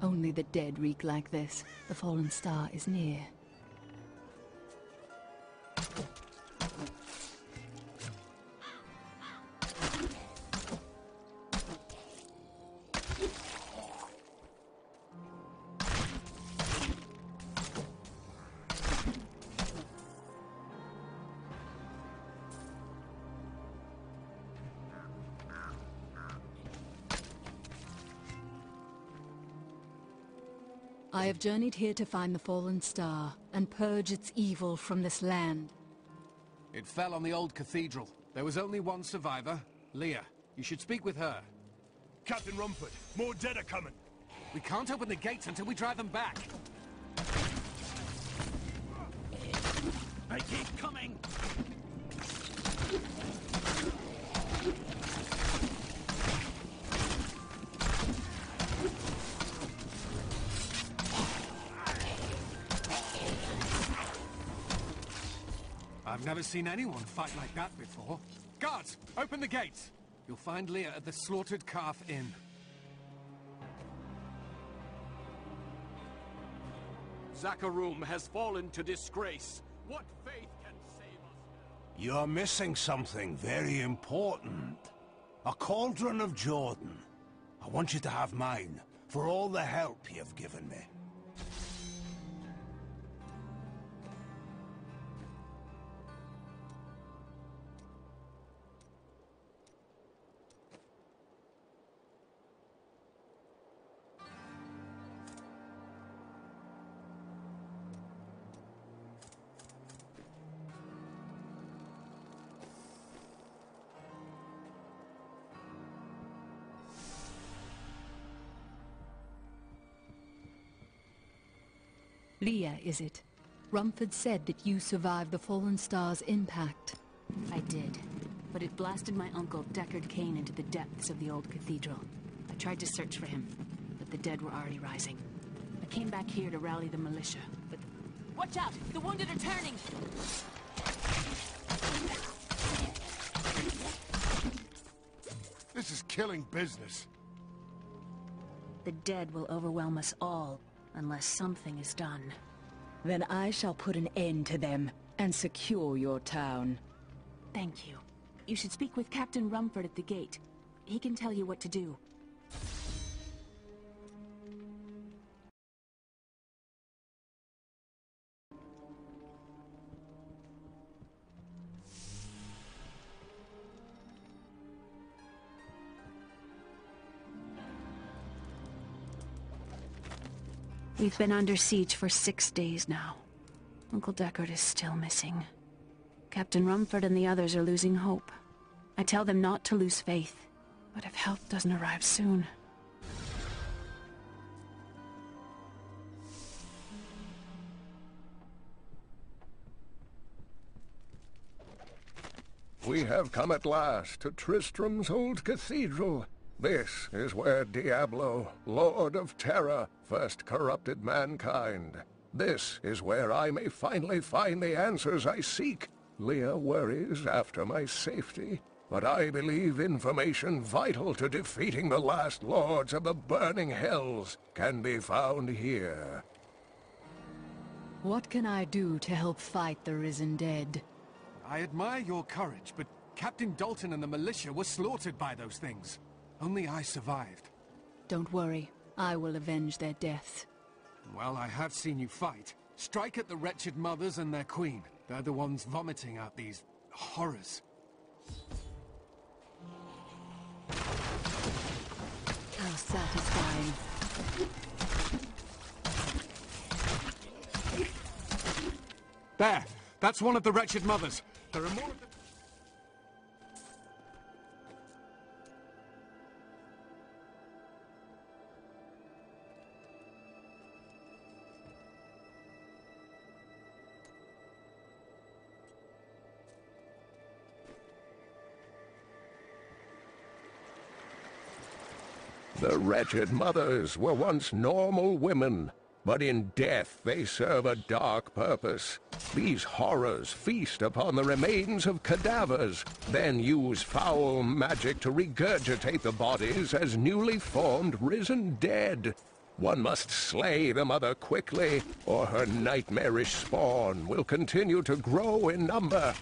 Only the dead reek like this. The fallen star is near. I have journeyed here to find the fallen star and purge its evil from this land. It fell on the old cathedral. There was only one survivor, Leah. You should speak with her. Captain Rumford, more dead are coming. We can't open the gates until we drive them back. They keep coming! I've never seen anyone fight like that before. Guards, open the gates! You'll find Leah at the Slaughtered Calf Inn. Zakharum has fallen to disgrace. What faith can save us? You're missing something very important. A cauldron of Jordan. I want you to have mine, for all the help you've given me. Leah, is it? Rumford said that you survived the fallen star's impact. I did, but it blasted my uncle Deckard Cain into the depths of the old cathedral. I tried to search for him, but the dead were already rising. I came back here to rally the militia, but... Watch out! The wounded are turning! This is killing business. The dead will overwhelm us all, unless something is done. Then I shall put an end to them and secure your town. Thank you. You should speak with Captain Rumford at the gate. He can tell you what to do. We've been under siege for 6 days now. Uncle Deckard is still missing. Captain Rumford and the others are losing hope. I tell them not to lose faith, but if help doesn't arrive soon... We have come at last to Tristram's old cathedral. This is where Diablo, Lord of Terror, first corrupted mankind. This is where I may finally find the answers I seek. Leah worries after my safety, but I believe information vital to defeating the last lords of the burning hells can be found here. What can I do to help fight the risen dead? I admire your courage, but Captain Dalton and the militia were slaughtered by those things. Only I survived. Don't worry, I will avenge their deaths. Well, I have seen you fight. Strike at the wretched mothers and their queen. They're the ones vomiting out these horrors. How satisfying. There! That's one of the wretched mothers. There are more of them. The wretched mothers were once normal women, but in death they serve a dark purpose. These horrors feast upon the remains of cadavers, then use foul magic to regurgitate the bodies as newly formed risen dead. One must slay the mother quickly, or her nightmarish spawn will continue to grow in number.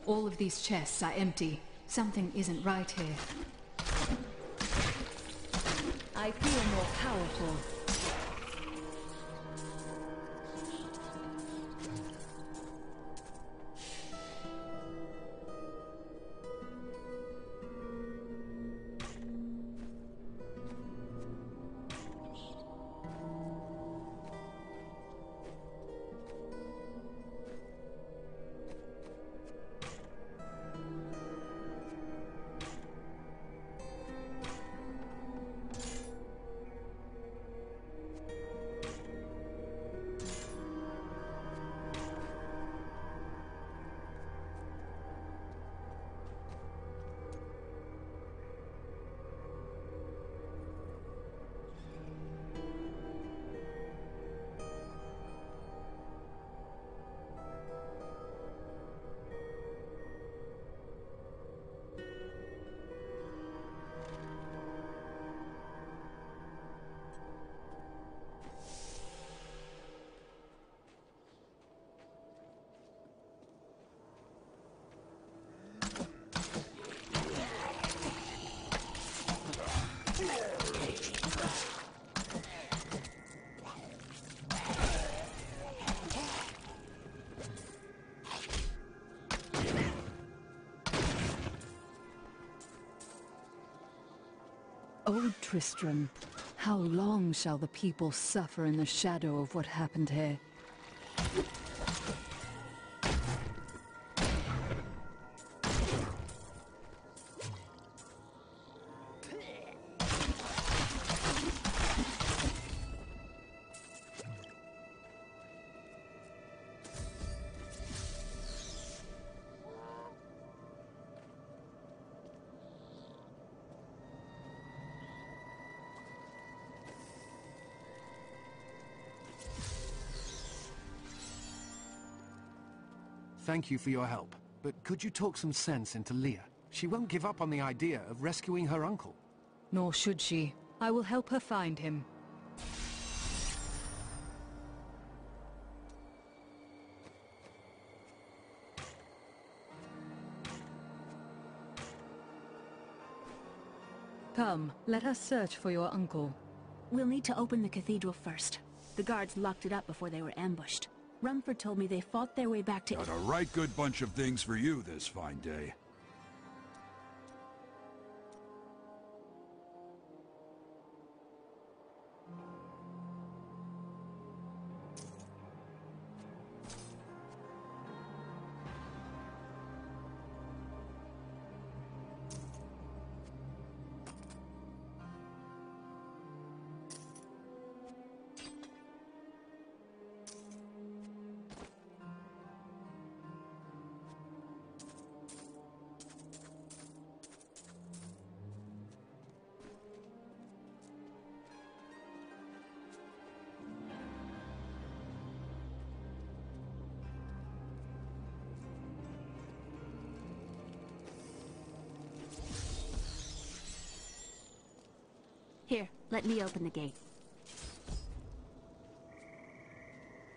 All of these chests are empty. Something isn't right here. I feel more powerful. O Tristram, how long shall the people suffer in the shadow of what happened here? Thank you for your help. But could you talk some sense into Leah? She won't give up on the idea of rescuing her uncle. Nor should she. I will help her find him. Come, let us search for your uncle. We'll need to open the cathedral first. The guards locked it up before they were ambushed. Rumford told me they fought their way back to... Got a right good bunch of things for you this fine day. Here, let me open the gate.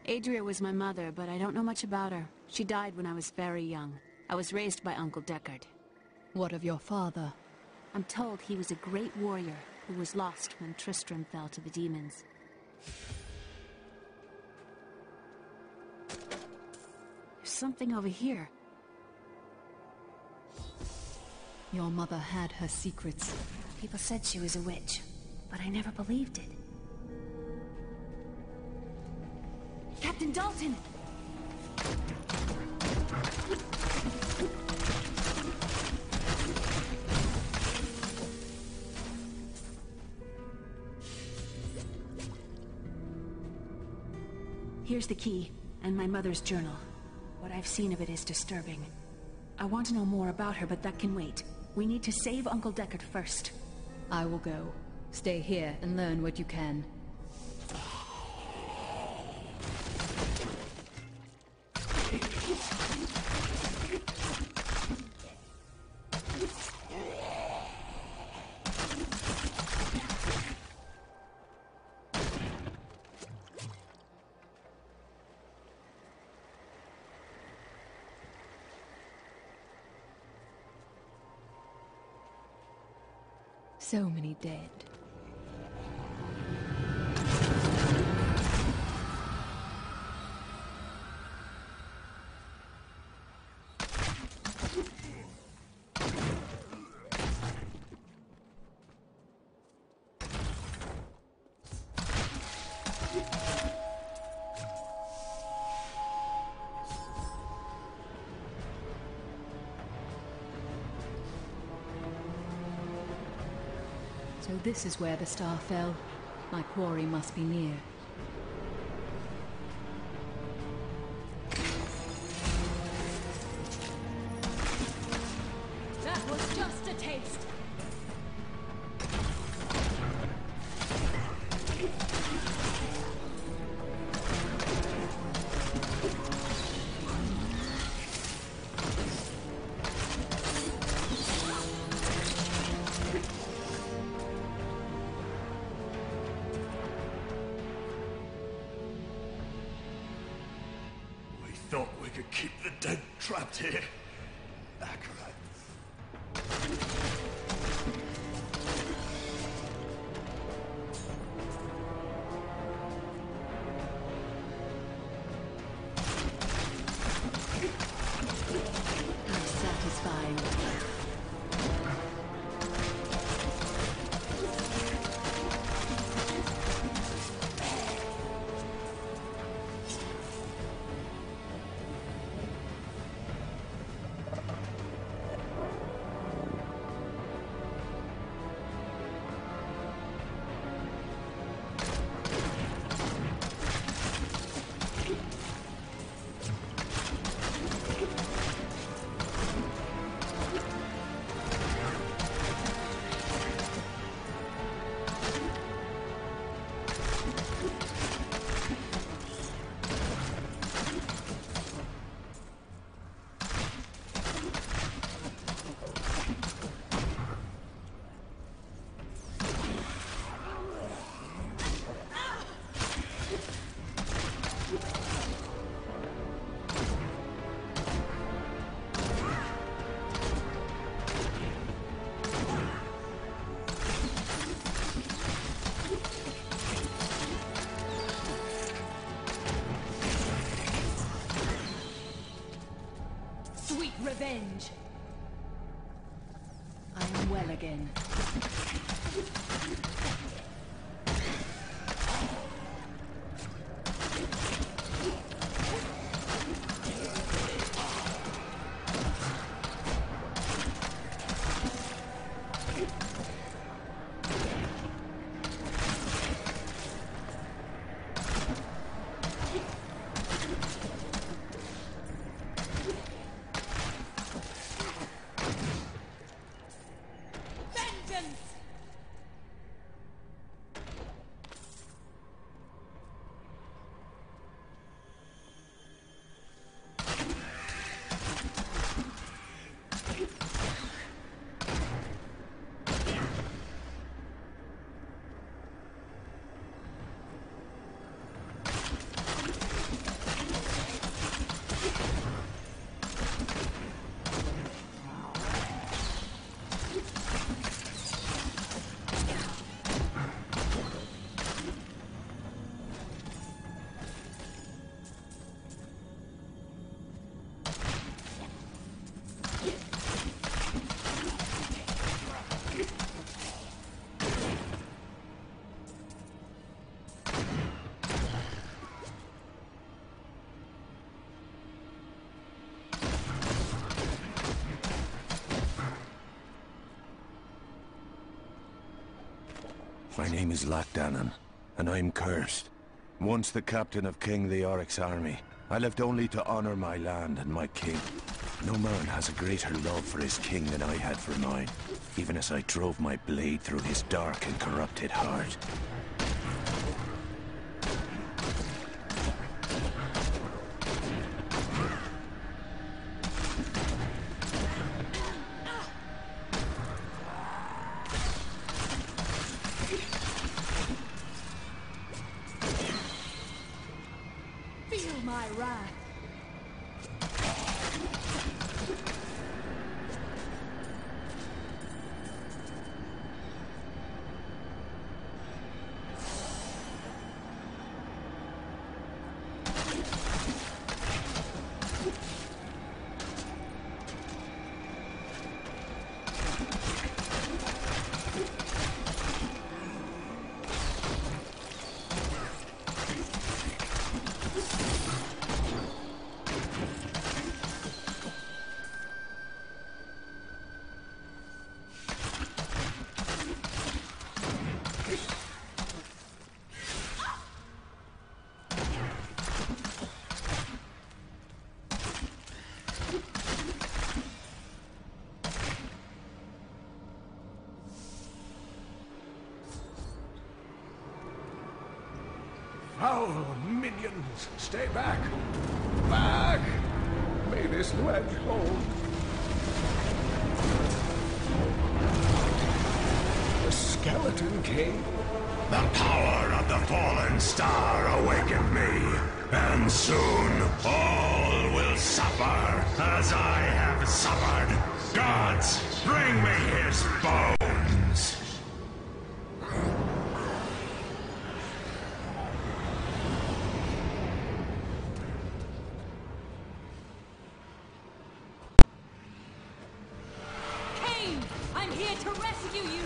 Adria was my mother, but I don't know much about her. She died when I was very young. I was raised by Uncle Deckard. What of your father? I'm told he was a great warrior who was lost when Tristram fell to the demons. There's something over here. Your mother had her secrets. People said she was a witch, but I never believed it. Captain Dalton! Here's the key, and my mother's journal. What I've seen of it is disturbing. I want to know more about her, but that can wait. We need to save Uncle Deckard first. I will go. Stay here and learn what you can. So many dead. So this is where the star fell. My quarry must be near. That was just a taste! Thought we could keep the dead trapped here. Accurate. How satisfying. revenge. I am well again. My name is Lochdanan, and I'm cursed. Once the captain of King Leoric's army, I lived only to honor my land and my king. No man has a greater love for his king than I had for mine, even as I drove my blade through his dark and corrupted heart. Feel my wrath. Foul minions, stay back! Back! May this wedge hold. The Skeleton King. The power of the fallen star awakened me, and soon all will suffer as I have suffered. Gods, bring me his bones! Cain! I'm here to rescue you!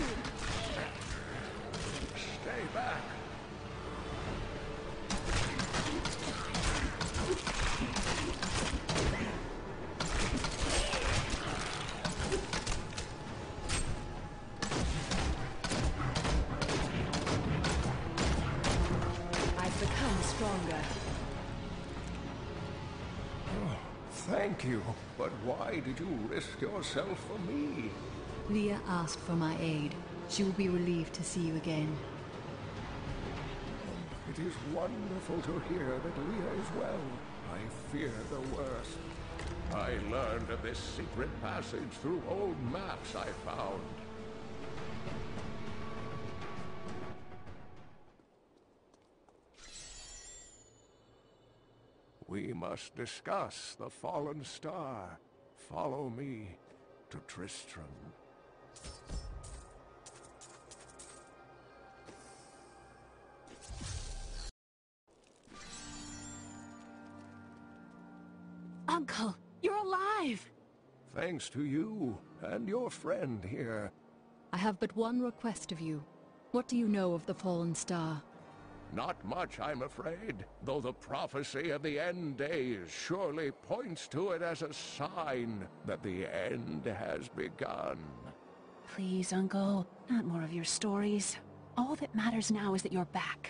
Stay back. I've become stronger. Thank you, but why did you risk yourself for me? Leah asked for my aid. She will be relieved to see you again. It is wonderful to hear that Leah is well. I fear the worst. I learned of this secret passage through old maps I found. We must discuss the fallen star. Follow me to Tristram. Uncle, you're alive! thanks to you and your friend here. I have but one request of you. What do you know of the Fallen Star? Not much, I'm afraid, though the prophecy of the end days surely points to it as a sign that the end has begun. Please, Uncle, not more of your stories. All that matters now is that you're back.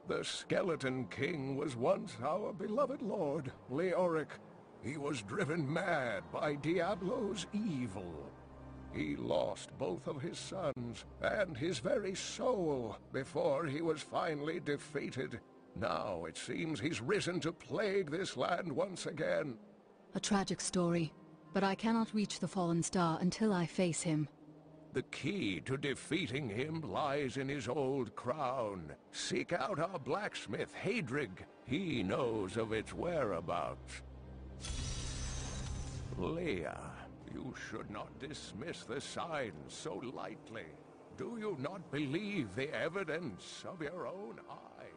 The Skeleton King was once our beloved lord, Leoric. He was driven mad by Diablo's evil. He lost both of his sons and his very soul before he was finally defeated. Now it seems he's risen to plague this land once again. A tragic story, but I cannot reach the Fallen Star until I face him. The key to defeating him lies in his old crown. Seek out our blacksmith, Hedrig. He knows of its whereabouts. Leah, you should not dismiss the signs so lightly. Do you not believe the evidence of your own eyes?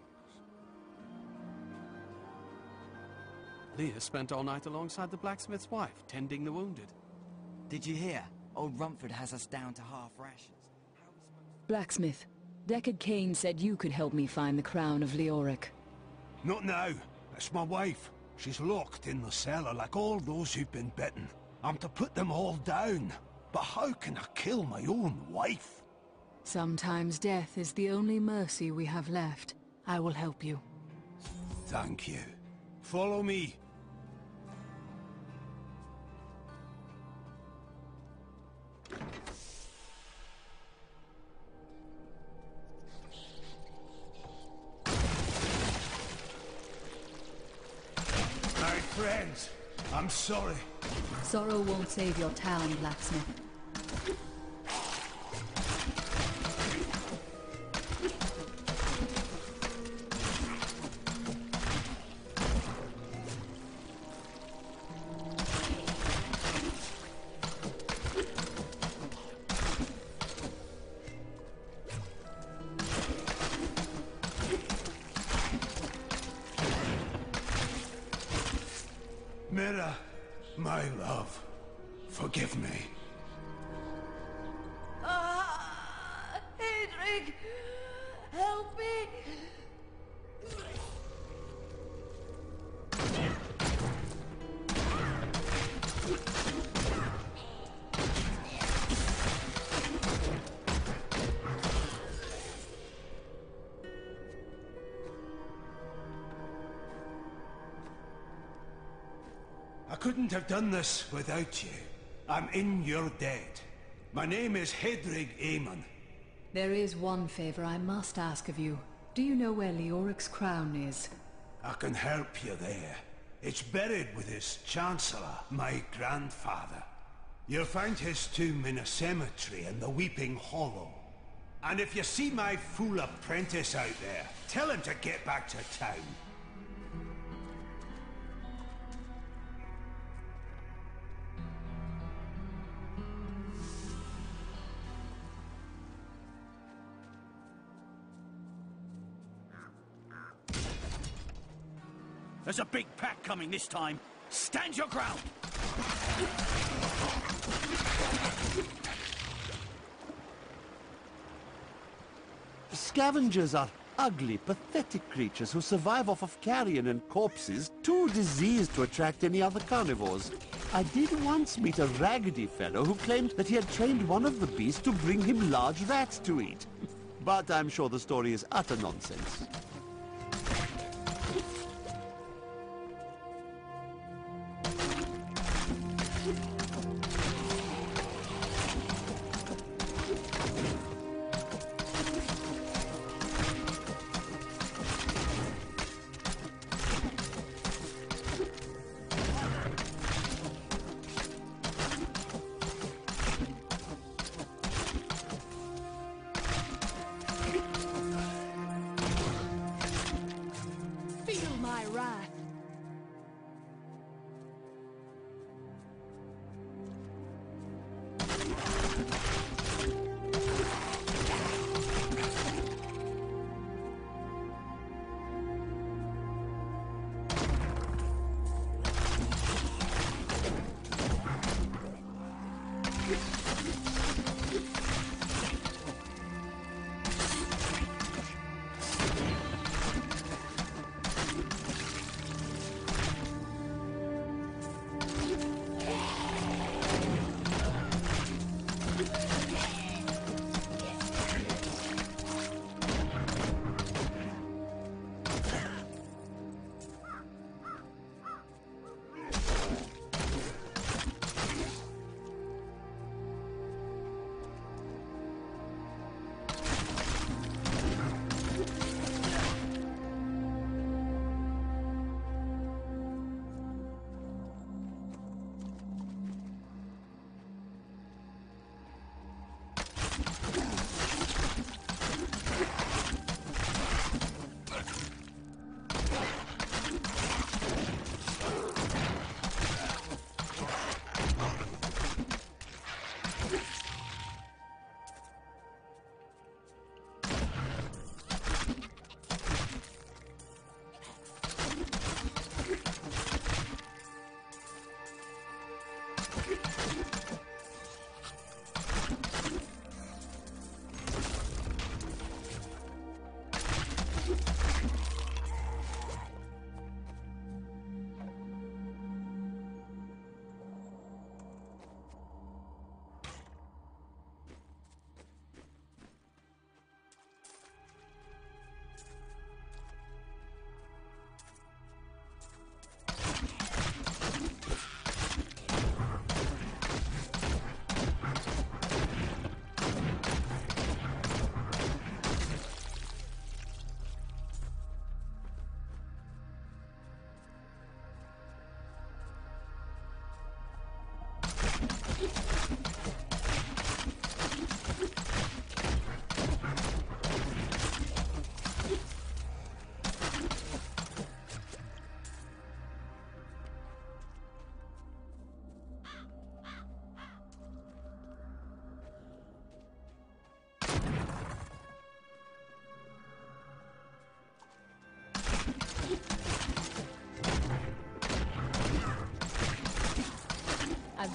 Leah spent all night alongside the blacksmith's wife, tending the wounded. Did you hear? Old Rumford has us down to half rations. Blacksmith, Deckard Cain said you could help me find the crown of Leoric. Not now. It's my wife. She's locked in the cellar like all those who've been bitten. I'm to put them all down. But how can I kill my own wife? Sometimes death is the only mercy we have left. I will help you. Thank you. Follow me. Friends, I'm sorry. Sorrow won't save your town, blacksmith. Mira, my love, forgive me. Hedrig, help me! I couldn't have done this without you. I'm in your debt. My name is Hedrig Aemon. There is one favor I must ask of you. Do you know where Leoric's crown is? I can help you there. It's buried with his Chancellor, my grandfather. You'll find his tomb in a cemetery in the Weeping Hollow. And if you see my fool apprentice out there, tell him to get back to town. There's a big pack coming this time. Stand your ground! Scavengers are ugly, pathetic creatures who survive off of carrion and corpses, too diseased to attract any other carnivores. I did once meet a raggedy fellow who claimed that he had trained one of the beasts to bring him large rats to eat. But I'm sure the story is utter nonsense.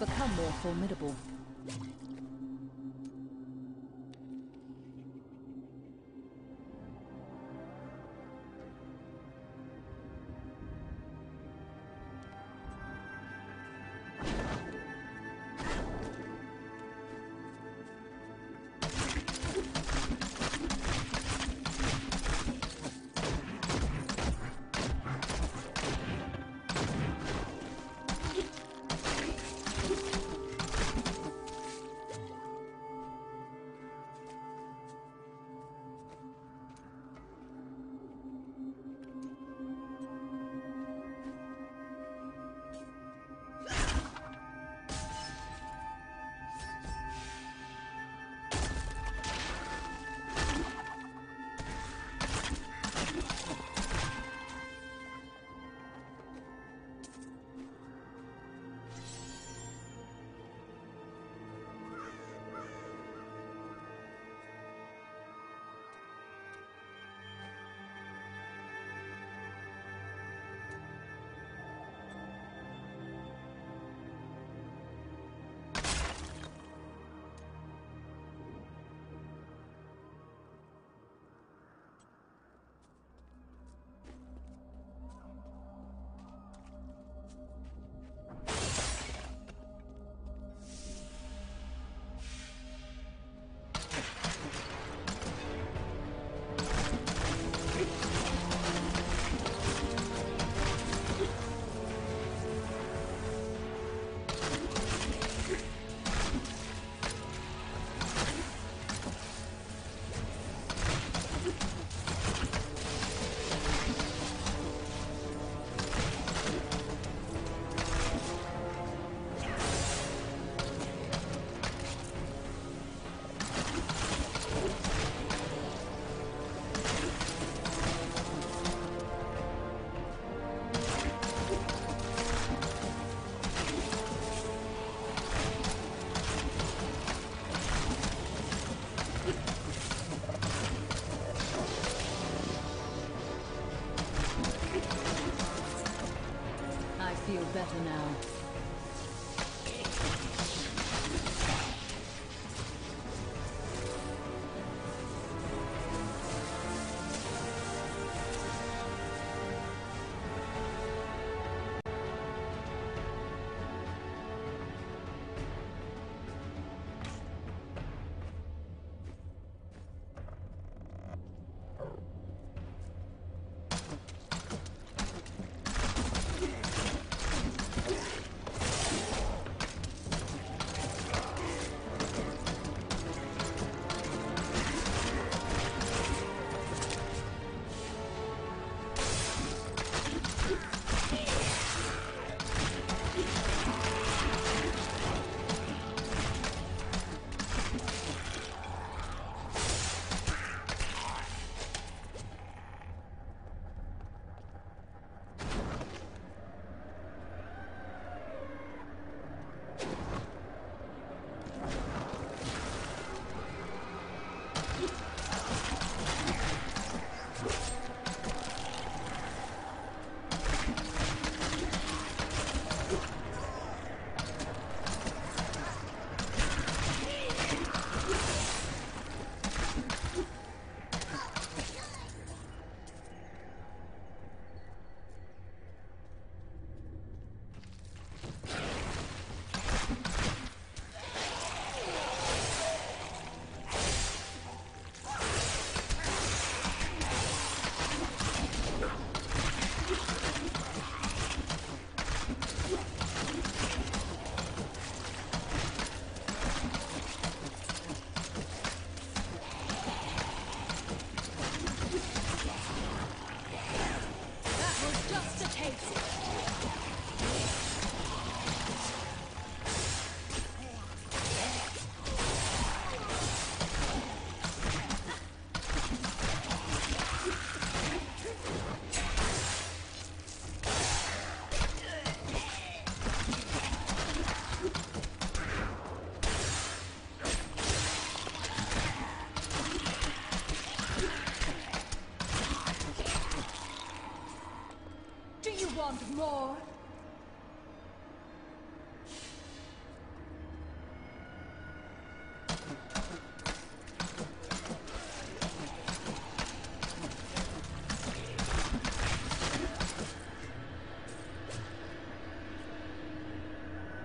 become more formidable. I feel better now.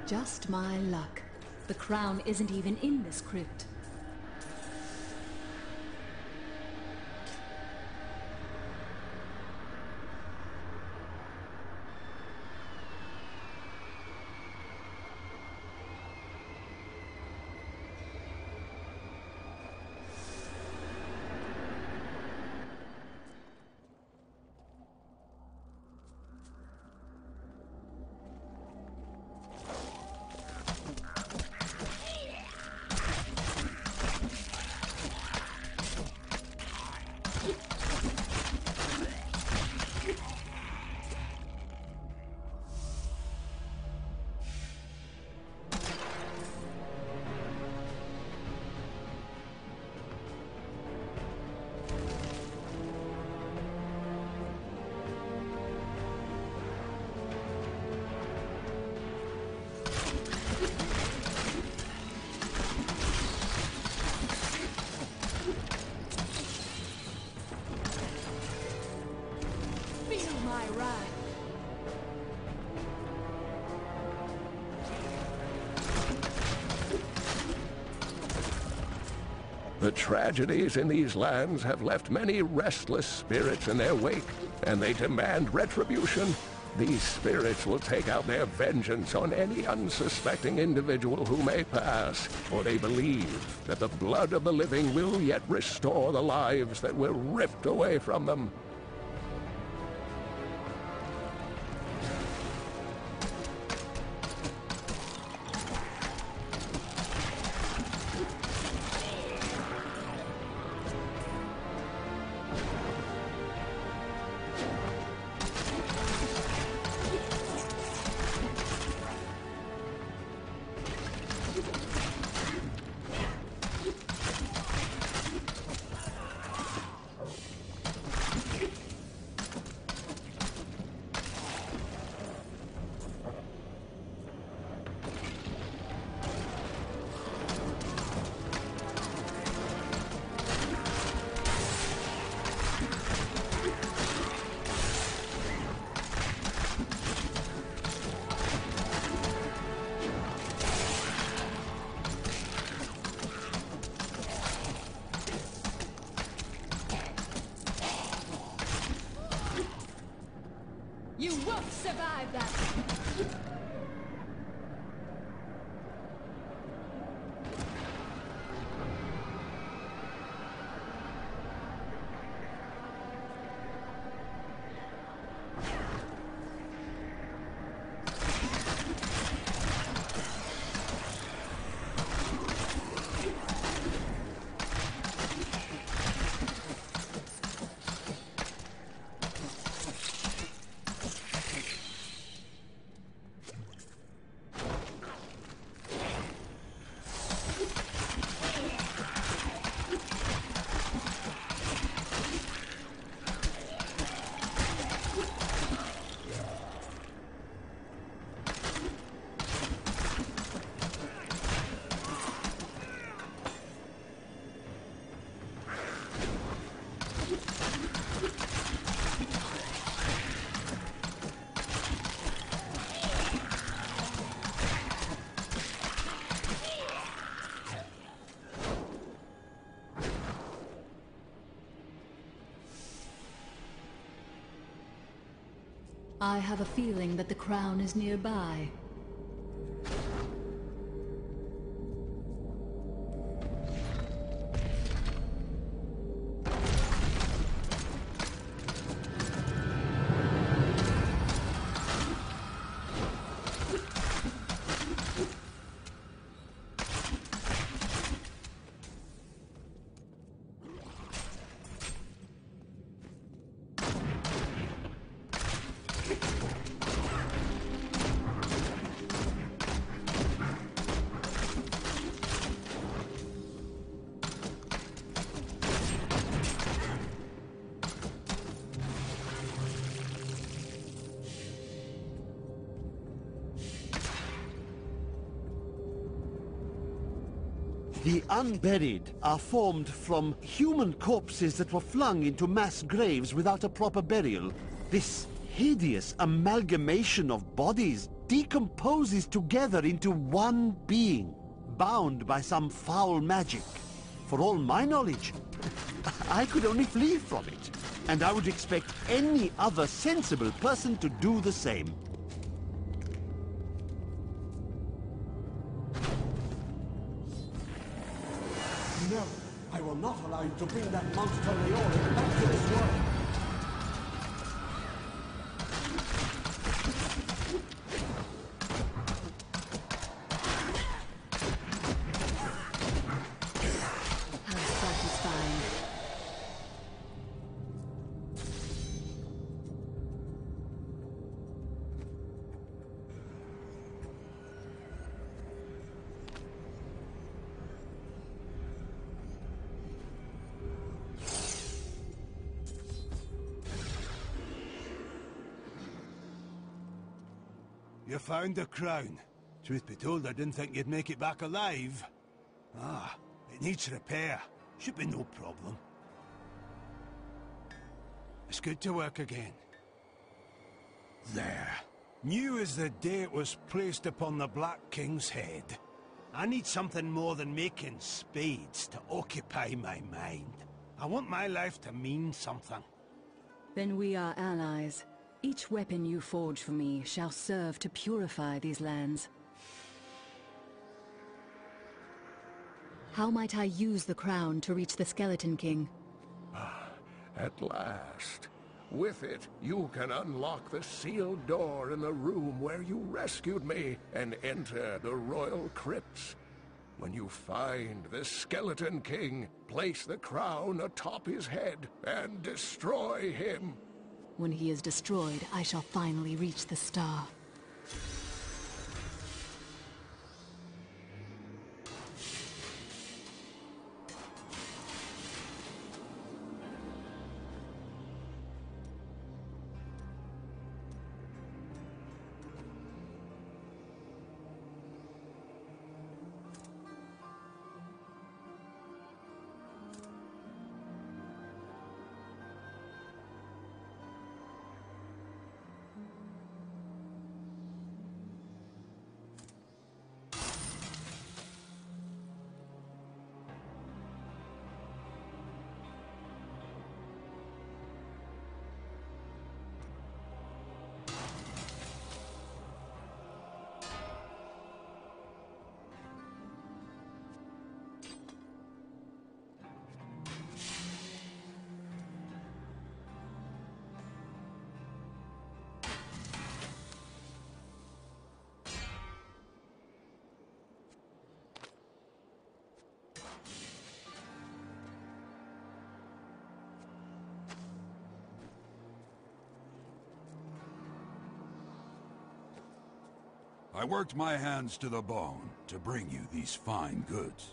Just my luck. The crown isn't even in this crypt. The tragedies in these lands have left many restless spirits in their wake, and they demand retribution. These spirits will take out their vengeance on any unsuspecting individual who may pass, for they believe that the blood of the living will yet restore the lives that were ripped away from them. You won't survive that! I have a feeling that the crown is nearby. The unburied are formed from human corpses that were flung into mass graves without a proper burial. This hideous amalgamation of bodies decomposes together into one being, bound by some foul magic. For all my knowledge, I could only flee from it, and I would expect any other sensible person to do the same. No, I will not allow you to bring that monster Leoric back to this world. You found the crown. Truth be told, I didn't think you'd make it back alive. Ah, it needs repair. Should be no problem. It's good to work again. There. New as the day it was placed upon the Black King's head. I need something more than making spades to occupy my mind. I want my life to mean something. Then we are allies. Each weapon you forge for me shall serve to purify these lands. How might I use the crown to reach the Skeleton King? At last. With it, you can unlock the sealed door in the room where you rescued me and enter the royal crypts. When you find the Skeleton King, place the crown atop his head and destroy him. When he is destroyed, I shall finally reach the star. I worked my hands to the bone to bring you these fine goods.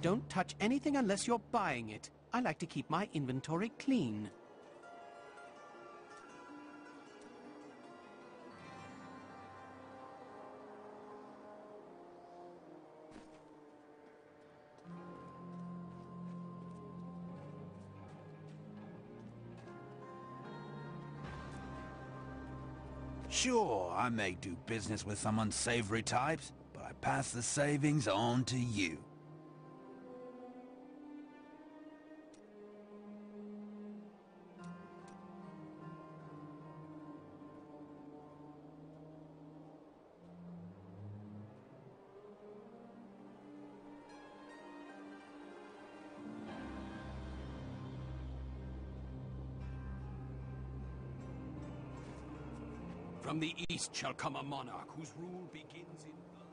Don't touch anything unless you're buying it. I like to keep my inventory clean. Sure, I may do business with some unsavory types, but I pass the savings on to you. From the east shall come a monarch whose rule begins in blood.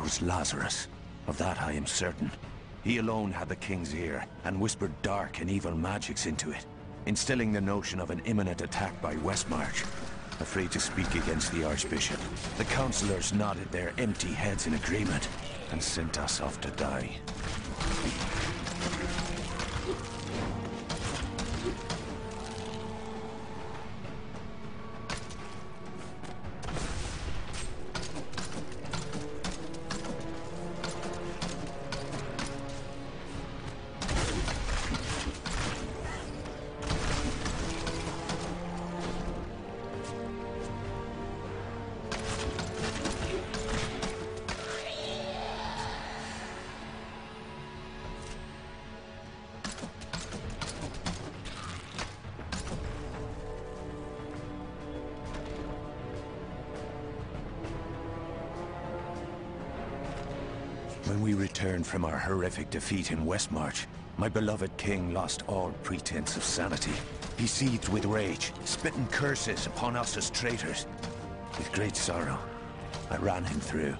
There was Lazarus. Of that I am certain. He alone had the king's ear, and whispered dark and evil magics into it, instilling the notion of an imminent attack by Westmarch. Afraid to speak against the Archbishop, the councillors nodded their empty heads in agreement, and sent us off to die. When we returned from our horrific defeat in Westmarch, my beloved king lost all pretense of sanity. He seethed with rage, spitting curses upon us as traitors. With great sorrow, I ran him through.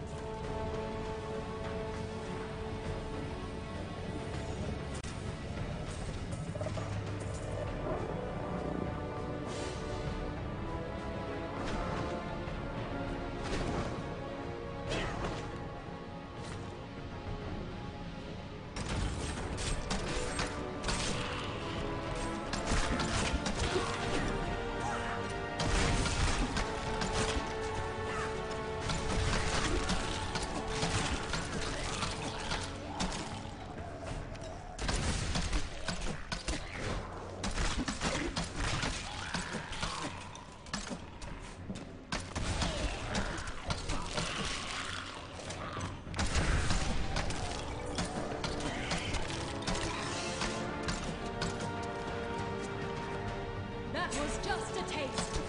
That was just a taste.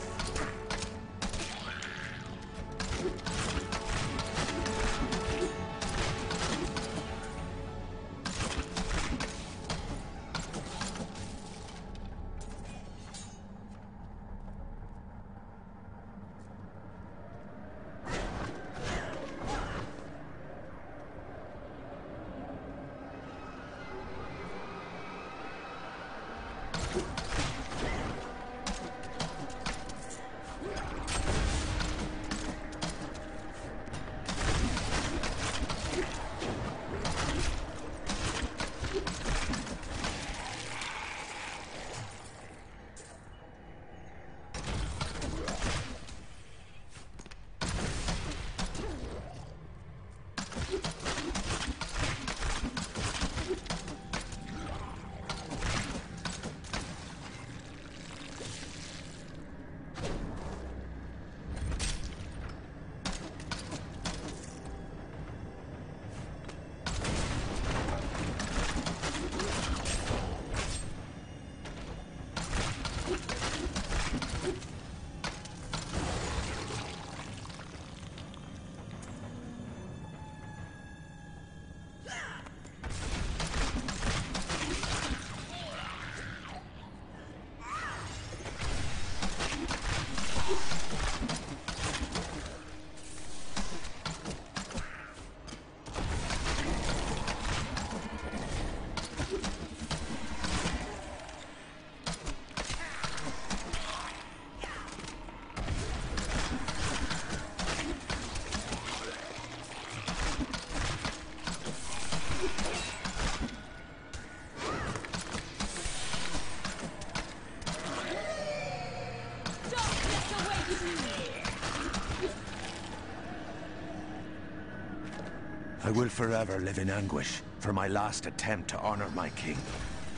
I will forever live in anguish for my last attempt to honor my king.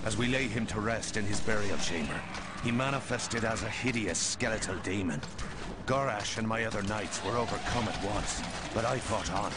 As we lay him to rest in his burial chamber, he manifested as a hideous skeletal demon. Gorash and my other knights were overcome at once, but I fought on.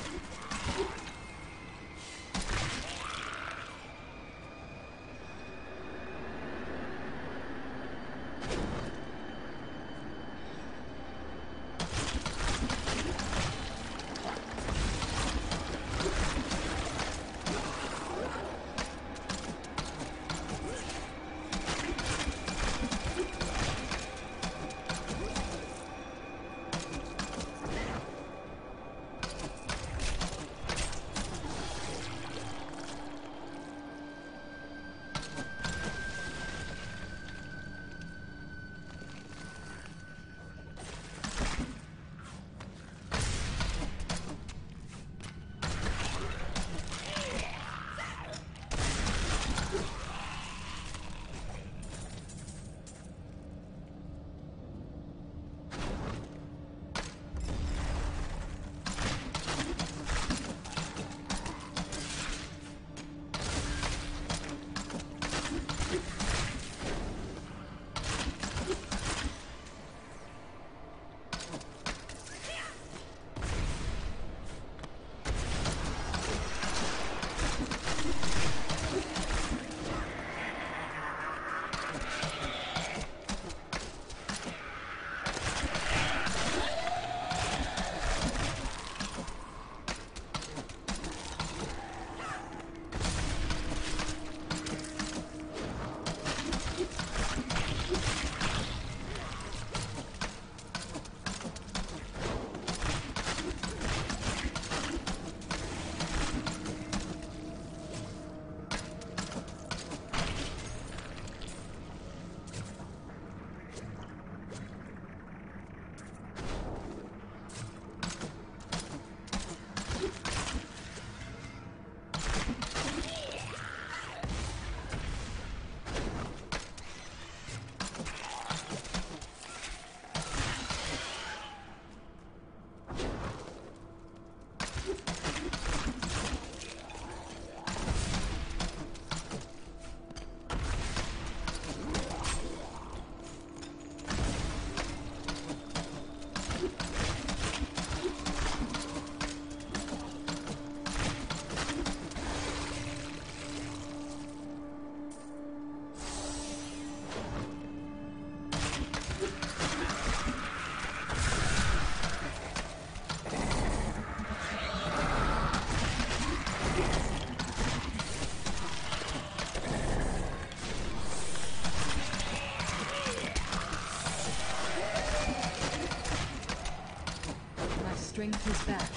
strength is back.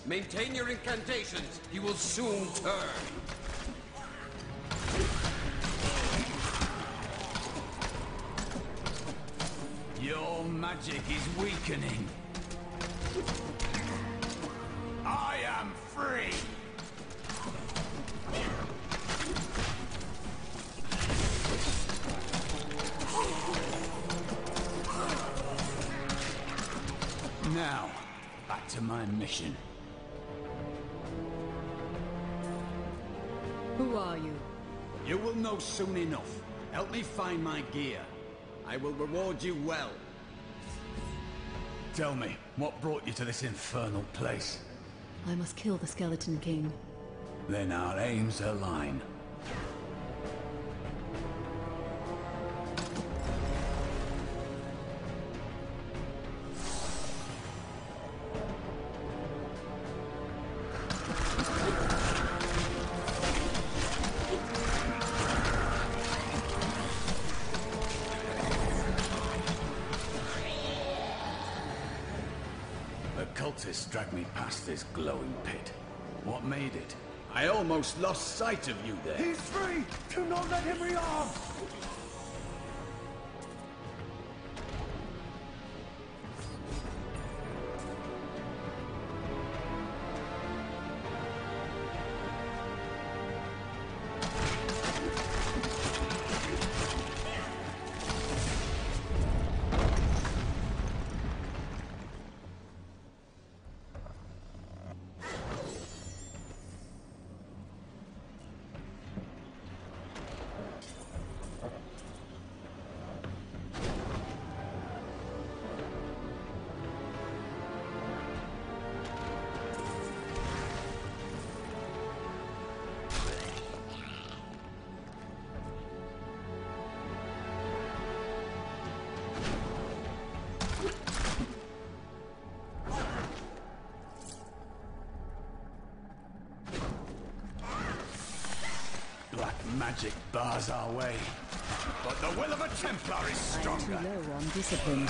Maintain your incantations. He will soon turn. Your magic is weakening. I am free! Now, back to my mission. Who are you? You will know soon enough. Help me find my gear. I will reward you well. Tell me, what brought you to this infernal place? I must kill the Skeleton King. Then our aims align. Cultists dragged me past this glowing pit. What made it? I almost lost sight of you there. He's free! Do not let him rearm! Magic bars our way, but the will of a Templar is stronger. I'm too low on discipline.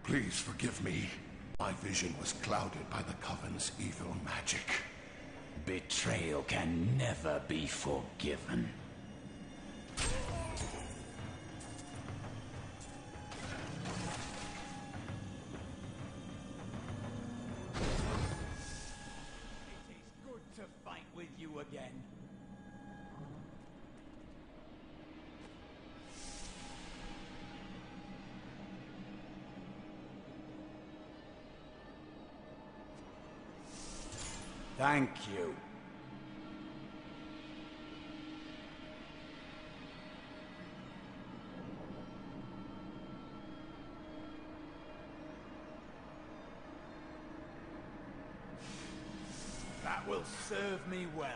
Please forgive me. My vision was clouded by the Coven's evil magic. Betrayal can never be forgiven. It is good to fight with you again. Thank you. That will serve me well.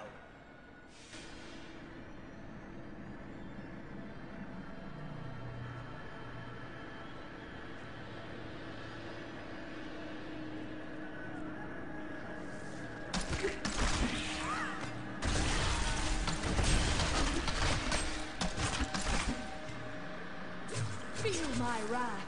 Feel my wrath.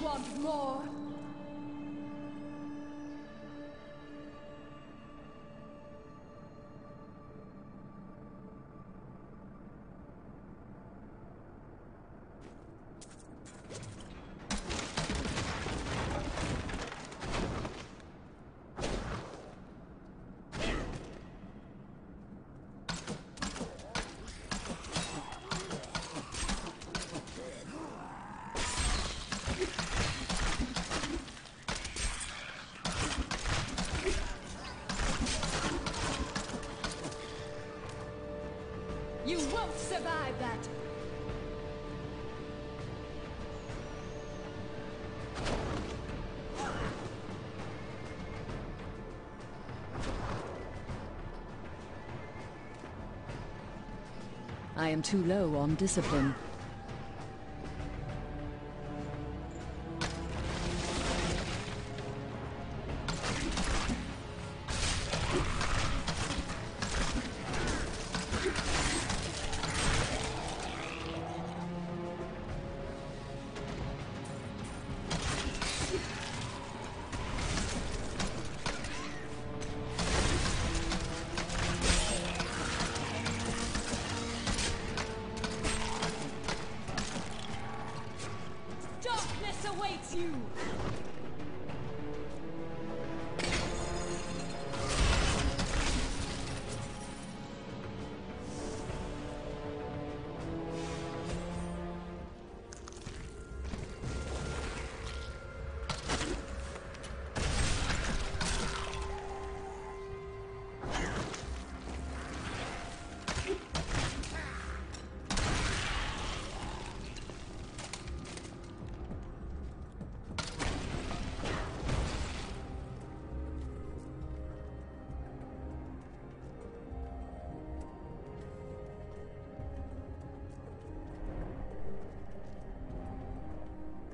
want more? You won't survive that! I am too low on discipline. Awaits you!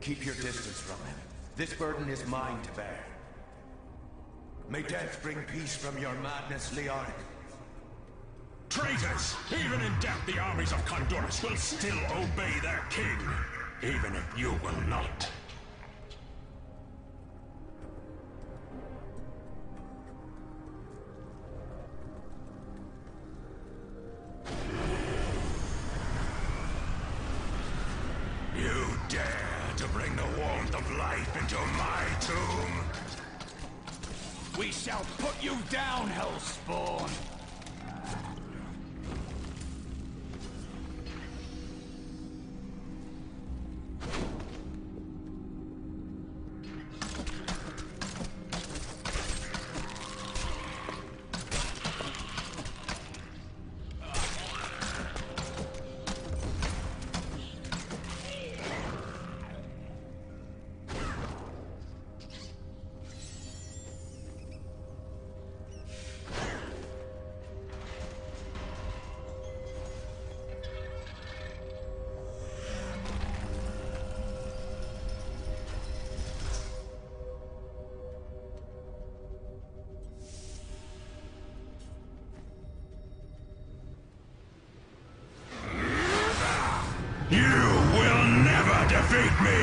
Keep your distance from him. This burden is mine to bear. May death bring peace from your madness, Leoric. Traitors! Even in death, the armies of Condorus will still obey their king, even if you will not. You dare to bring the warmth of life into my tomb? We shall put you down, Hellspawn! You will never defeat me!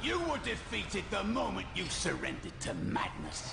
You were defeated the moment you surrendered to madness.